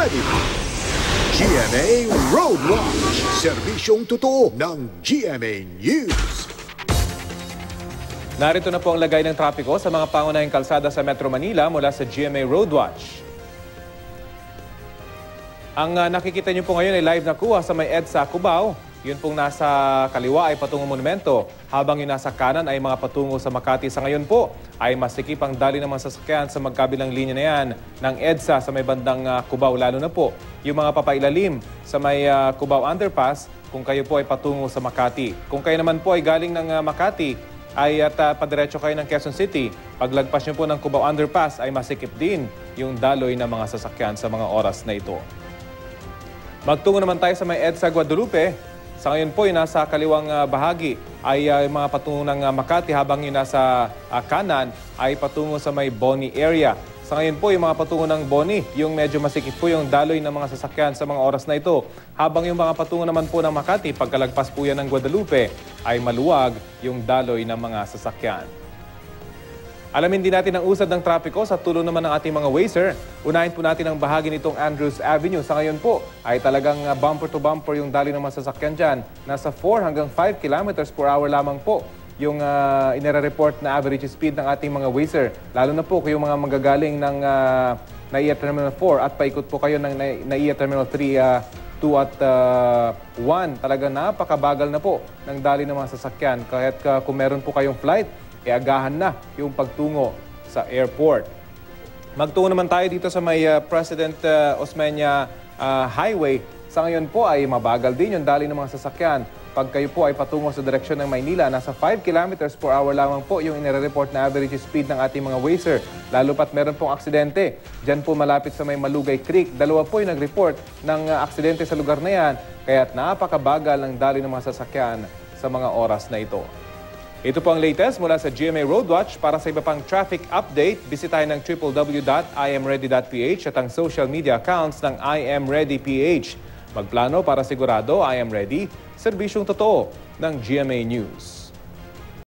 Ready. GMA Road Watch. Serbisyong totoo ng GMA News. Narito na po ang lagay ng trapiko sa mga pangunahing kalsada sa Metro Manila mula sa GMA Road Watch. Ang nakikita niyo po ngayon ay live na kuha sa may EDSA Cubao. Yun pong nasa kaliwa ay patungong monumento, habang yung nasa kanan ay mga patungo sa Makati. Sa ngayon po ay masikip ang dali ng mga sasakyan sa magkabilang linya na yan ng EDSA sa may bandang Cubao, lalo na po yung mga papailalim sa may Cubao Underpass kung kayo po ay patungo sa Makati. Kung kayo naman po ay galing ng Makati ay padiretso kayo ng Quezon City, paglagpas nyo po ng Cubao Underpass ay masikip din yung daloy ng mga sasakyan sa mga oras na ito. Magtungo naman tayo sa may EDSA Guadalupe. Sa ngayon po, yung nasa kaliwang bahagi ay mga patungo ng Makati, habang yung nasa kanan ay patungo sa may Boni area. Sa ngayon po, yung mga patungo ng Boni, yung medyo masikip po yung daloy ng mga sasakyan sa mga oras na ito. Habang yung mga patungo naman po ng Makati, pagkalagpas po yan ng Guadalupe, ay maluwag yung daloy ng mga sasakyan. Alamin din natin ang usad ng trapiko sa tulong naman ng ating mga Wazer. Unahin po natin ang bahagi nitong Andrews Avenue. Sa ngayon po ay talagang bumper to bumper yung daloy ng mga sasakyan dyan. Nasa 4 hanggang 5 kilometers per hour lamang po yung inire-report na average speed ng ating mga Wazer. Lalo na po kayong mga magagaling ng NAIA Terminal 4 at paikot po kayo ng NAIA Terminal 3, 2 at 1. Talagang napakabagal na po ng daloy ng mga sasakyan. Kahit kung meron po kayong flight, agahan na yung pagtungo sa airport. Magtungo naman tayo dito sa may President Osmeña Highway. Sa ngayon po ay mabagal din yung daloy ng mga sasakyan. Pag kayo po ay patungo sa direksyon ng Maynila, nasa 5 kilometers per hour lamang po yung inire-report na average speed ng ating mga Wazer. Lalo pat meron pong aksidente. Diyan po malapit sa may Malugay Creek. Dalawa po yung nag-report ng aksidente sa lugar na yan. Kaya't napakabagal ng daloy ng mga sasakyan sa mga oras na ito. Ito po ang latest mula sa GMA Roadwatch. Para sa iba pang traffic update, bisitahin ng www.imready.ph at ang social media accounts ng IMReadyPH. Magplano para sigurado, I am ready. Serbisyong totoo ng GMA News.